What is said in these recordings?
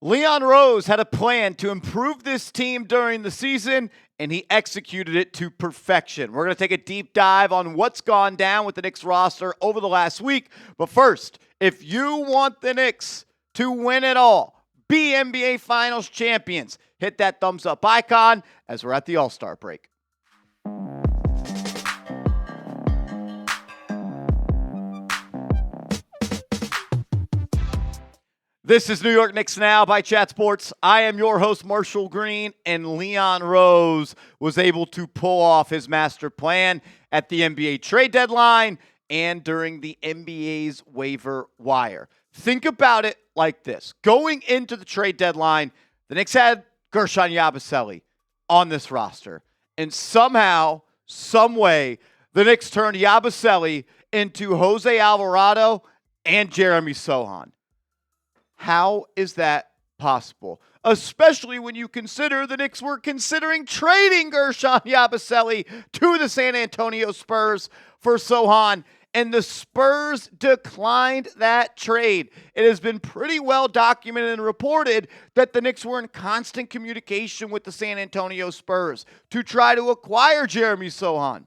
Leon Rose had a plan to improve this team during the season, and he executed it to perfection. We're going to take a deep dive on what's gone down with the Knicks roster over the last week. But first, if you want the Knicks to win it all, be NBA Finals champions, hit that thumbs up icon as we're at the All-Star break. This is New York Knicks Now by Chat Sports. I am your host, Marshall Green, and Leon Rose was able to pull off his master plan at the NBA trade deadline and during the NBA's waiver wire. Think about it like this. Going into the trade deadline, the Knicks had Guerschon Yabusele on this roster. And somehow, some way, the Knicks turned Yabusele into Jose Alvarado and Jeremy Sochan. How is that possible? Especially when you consider the Knicks were considering trading Guerschon Yabusele to the San Antonio Spurs for Sochan, and the Spurs declined that trade. It has been pretty well documented and reported that the Knicks were in constant communication with the San Antonio Spurs to try to acquire Jeremy Sochan,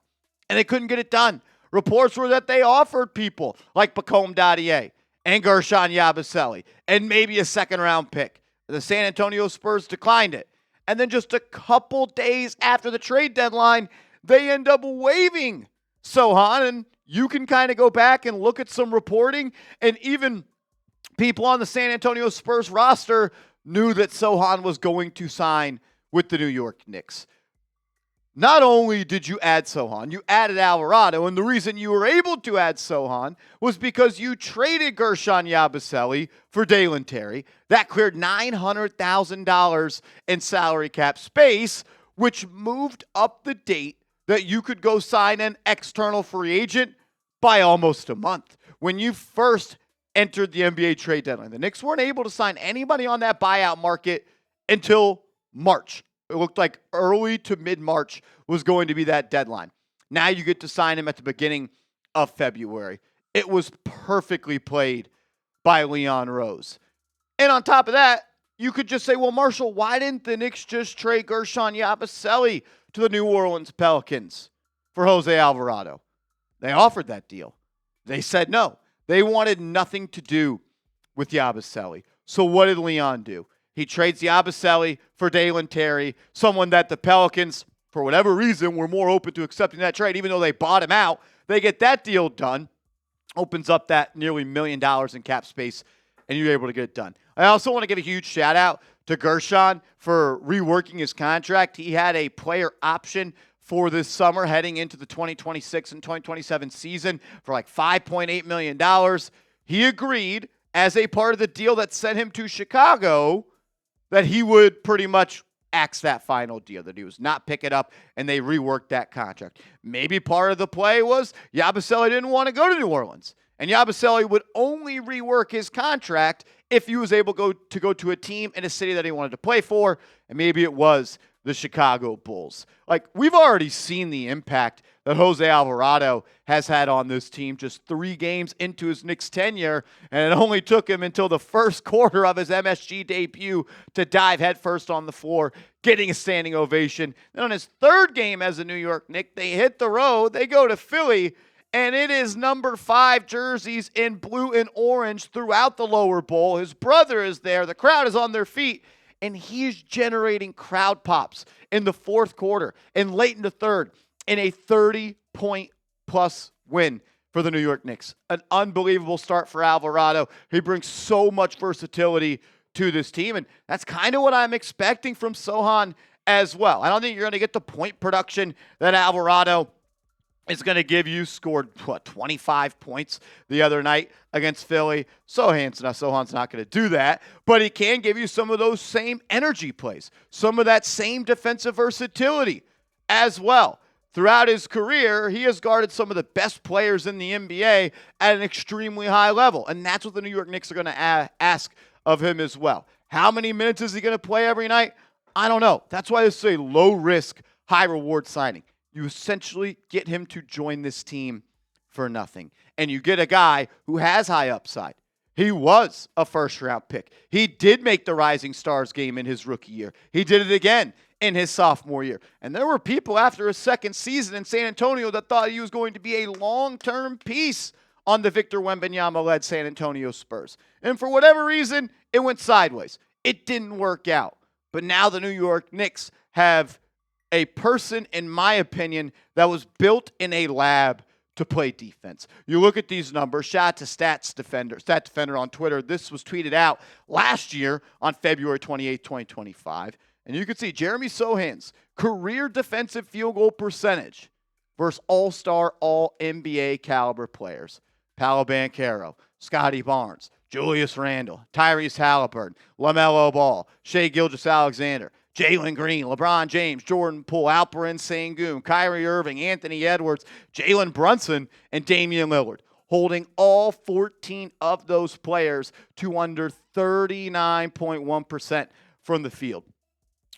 and they couldn't get it done. Reports were that they offered people like Bacome Dadier and Guerschon Yabusele, and maybe a second-round pick. The San Antonio Spurs declined it. And then just a couple days after the trade deadline, they end up waiving Sochan, and you can kind of go back and look at some reporting, and even people on the San Antonio Spurs roster knew that Sochan was going to sign with the New York Knicks. Not only did you add Sochan, you added Alvarado, and the reason you were able to add Sochan was because you traded Guerschon Yabusele for Dalen Terry. That cleared $900,000 in salary cap space, which moved up the date that you could go sign an external free agent by almost a month. When you first entered the NBA trade deadline, the Knicks weren't able to sign anybody on that buyout market until March. It looked like early to mid-March was going to be that deadline. Now you get to sign him at the beginning of February. It was perfectly played by Leon Rose. And on top of that, you could just say, well, Marshall, why didn't the Knicks just trade Guerschon Yabusele to the New Orleans Pelicans for Jose Alvarado? They offered that deal. They said no. They wanted nothing to do with Yabusele. So what did Leon do? He trades Yabusele for Dalen Terry, someone that the Pelicans, for whatever reason, were more open to accepting that trade, even though they bought him out. They get that deal done, opens up that nearly $1 million in cap space, and you're able to get it done. I also want to give a huge shout out to Guerschon for reworking his contract. He had a player option for this summer heading into the 2026 and 2027 season for like $5.8 million. He agreed as a part of the deal that sent him to Chicago that he would pretty much axe that final deal, that he was not picking up, and they reworked that contract. Maybe part of the play was Yabusele didn't want to go to New Orleans, and Yabusele would only rework his contract if he was able to go to a team in a city that he wanted to play for, and maybe it was the Chicago Bulls. Like, we've already seen the impact that Jose Alvarado has had on this team just 3 games into his Knicks tenure, and it only took him until the first quarter of his MSG debut to dive headfirst on the floor, getting a standing ovation. Then on his 3rd game as a New York Knick, they hit the road, they go to Philly, and it is number 5 jerseys in blue and orange throughout the lower bowl. His brother is there, the crowd is on their feet, and he's generating crowd pops in the 4th quarter and late in the 3rd in a 30-point-plus win for the New York Knicks. An unbelievable start for Alvarado. He brings so much versatility to this team, and that's kind of what I'm expecting from Sochan as well. I don't think you're going to get the point production that Alvarado is going to give you. Scored, 25 points the other night against Philly. Sochan's not going to do that, but he can give you some of those same energy plays, some of that same defensive versatility as well. Throughout his career, he has guarded some of the best players in the NBA at an extremely high level, and that's what the New York Knicks are going to ask of him as well. How many minutes is he going to play every night? I don't know. That's why this is a low-risk, high-reward signing. You essentially get him to join this team for nothing, and you get a guy who has high upside. He was a first-round pick. He did make the Rising Stars game in his rookie year. He did it again in his sophomore year. And there were people after his second season in San Antonio that thought he was going to be a long-term piece on the Victor Wembanyama-led San Antonio Spurs. And for whatever reason, it went sideways. It didn't work out. But now the New York Knicks have a person, in my opinion, that was built in a lab to play defense. You look at these numbers. Shout out to Stat Defender on Twitter. This was tweeted out last year on February 28, 2025. And you can see Jeremy Sochan's career defensive field goal percentage versus all-star, all-NBA caliber players. Paolo Banchero, Scotty Barnes, Julius Randle, Tyrese Halliburton, LaMelo Ball, Shai Gilgeous-Alexander, Jalen Green, LeBron James, Jordan Poole, Alperen Sengun, Kyrie Irving, Anthony Edwards, Jalen Brunson, and Damian Lillard, holding all 14 of those players to under 39.1% from the field.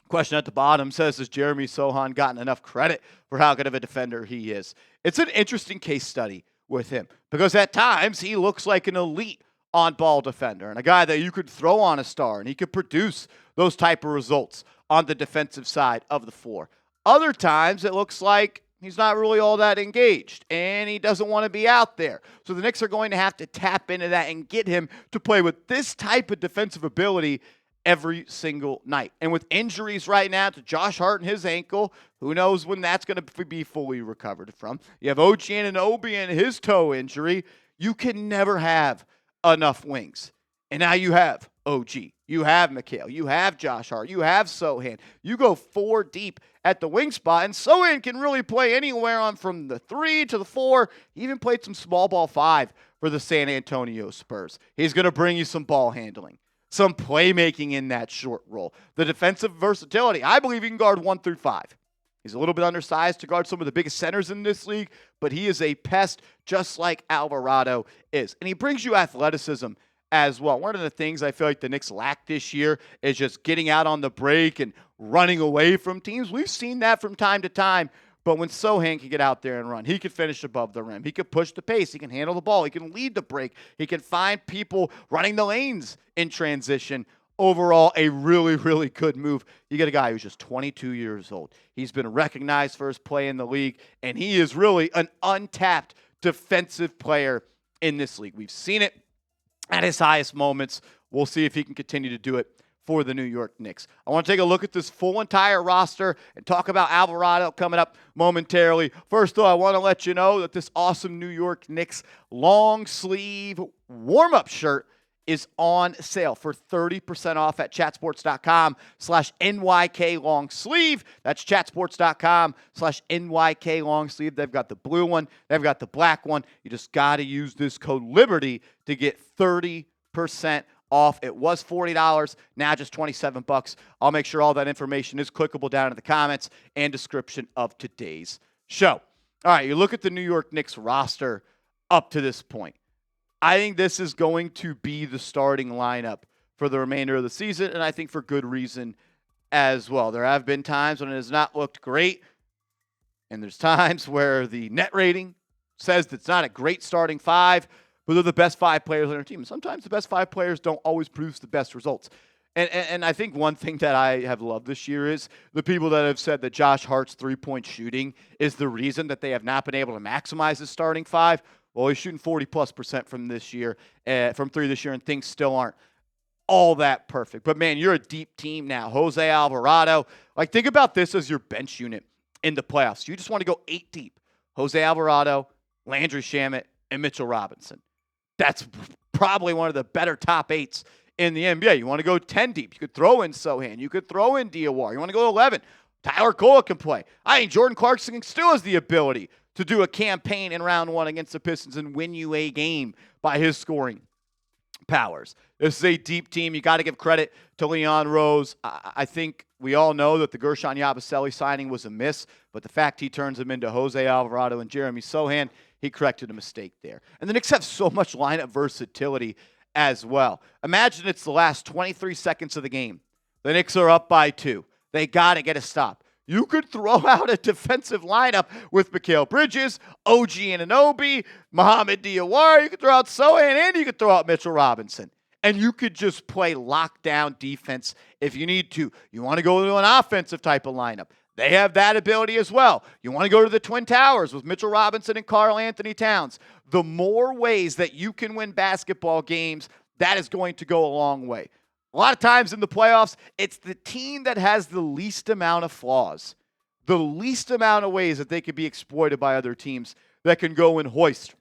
Question at the bottom says, has Jeremy Sochan gotten enough credit for how good of a defender he is? It's an interesting case study with him because at times he looks like an elite on-ball defender and a guy that you could throw on a star and he could produce those type of results on the defensive side of the floor. Other times it looks like he's not really all that engaged and he doesn't want to be out there. So the Knicks are going to have to tap into that and get him to play with this type of defensive ability every single night. And with injuries right now to Josh Hart and his ankle, who knows when that's going to be fully recovered from. You have OG Anunoby and his toe injury. You can never have enough wings. And now you have OG. You have Mikal. You have Josh Hart. You have Sochan. You go 4 deep at the wing spot, and Sochan can really play anywhere on from the 3 to the 4. He even played some small ball 5 for the San Antonio Spurs. He's going to bring you some ball handling, some playmaking in that short roll. The defensive versatility, I believe he can guard 1 through 5. He's a little bit undersized to guard some of the biggest centers in this league, but he is a pest just like Alvarado is. And he brings you athleticism as well. One of the things I feel like the Knicks lack this year is just getting out on the break and running away from teams. We've seen that from time to time, but when Sochan can get out there and run, he can finish above the rim. He can push the pace. He can handle the ball. He can lead the break. He can find people running the lanes in transition. Overall, a really, really good move. You get a guy who's just 22 years old. He's been recognized for his play in the league, and he is really an untapped defensive player in this league. We've seen it at his highest moments. We'll see if he can continue to do it for the New York Knicks. I want to take a look at this full entire roster and talk about Alvarado coming up momentarily. First, though, I want to let you know that this awesome New York Knicks long sleeve warm-up shirt is on sale for 30% off at chatsports.com/NYK long sleeve. That's chatsports.com/NYK long sleeve. They've got the blue one. They've got the black one. You just got to use this code LIBERTY to get 30% off. It was $40, now just $27. I'll make sure all that information is clickable down in the comments and description of today's show. All right, you look at the New York Knicks roster up to this point. I think this is going to be the starting lineup for the remainder of the season, and I think for good reason as well. There have been times when it has not looked great, and there's times where the net rating says it's not a great starting 5, but they're the best 5 players on their team. And sometimes the best 5 players don't always produce the best results. And I think one thing that I have loved this year is the people that have said that Josh Hart's three-point shooting is the reason that they have not been able to maximize his starting 5. Well, he's shooting 40+% from this year, from 3 this year, and things still aren't all that perfect. But, man, you're a deep team now. Jose Alvarado. Like, think about this as your bench unit in the playoffs. You just want to go 8 deep. Jose Alvarado, Landry Shamet, and Mitchell Robinson. That's probably one of the better top 8s in the NBA. You want to go 10 deep. You could throw in Sochan. You could throw in Diawara. You want to go 11. Tyler Cole can play. I think Jordan Clarkson still has the ability to do a campaign in round 1 against the Pistons and win you a game by his scoring powers. This is a deep team. You got to give credit to Leon Rose. I think we all know that the Guerschon Yabusele signing was a miss, but the fact he turns him into Jose Alvarado and Jeremy Sochan, he corrected a mistake there. And the Knicks have so much lineup versatility as well. Imagine it's the last 23 seconds of the game. The Knicks are up by 2. They got to get a stop. You could throw out a defensive lineup with Mikal Bridges, OG Anunoby, Mohamed Diawara. You could throw out Sochan, and you could throw out Mitchell Robinson. And you could just play lockdown defense if you need to. You want to go to an offensive type of lineup. They have that ability as well. You want to go to the Twin Towers with Mitchell Robinson and Karl Anthony Towns. The more ways that you can win basketball games, that is going to go a long way. A lot of times in the playoffs, it's the team that has the least amount of flaws, the least amount of ways that they could be exploited by other teams that can go and hoist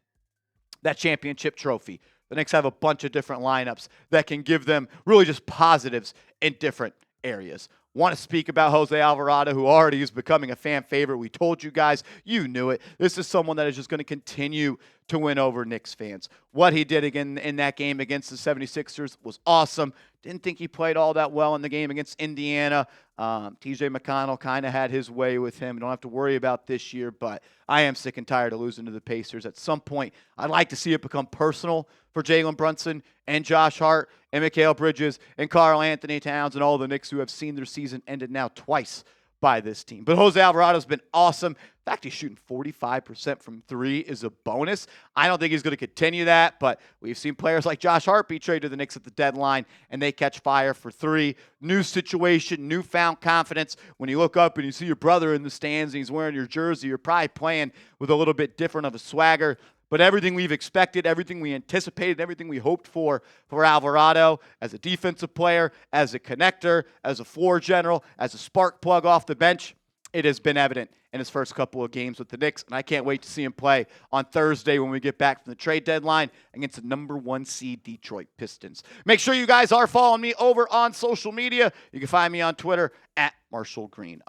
that championship trophy. The Knicks have a bunch of different lineups that can give them really just positives in different areas. Want to speak about Jose Alvarado, who already is becoming a fan favorite. We told you guys. You knew it. This is someone that is just going to continue to win over Knicks fans. What he did again in that game against the 76ers was awesome. Didn't think he played all that well in the game against Indiana. TJ McConnell kind of had his way with him. Don't have to worry about this year, but I am sick and tired of losing to the Pacers. At some point, I'd like to see it become personal for Jalen Brunson and Josh Hart and Mikal Bridges and Karl Anthony Towns and all the Knicks who have seen their season ended now twice by this team. But Jose Alvarado's been awesome. In fact, he's shooting 45% from three is a bonus. I don't think he's going to continue that, but we've seen players like Josh Hart be traded to the Knicks at the deadline, and they catch fire for three. New situation, newfound confidence. When you look up and you see your brother in the stands and he's wearing your jersey, you're probably playing with a little bit different of a swagger. But everything we've expected, everything we anticipated, everything we hoped for Alvarado as a defensive player, as a connector, as a floor general, as a spark plug off the bench, it has been evident in his first couple of games with the Knicks. And I can't wait to see him play on Thursday when we get back from the trade deadline against the number 1 seed Detroit Pistons. Make sure you guys are following me over on social media. You can find me on Twitter at @MarshallGreen_.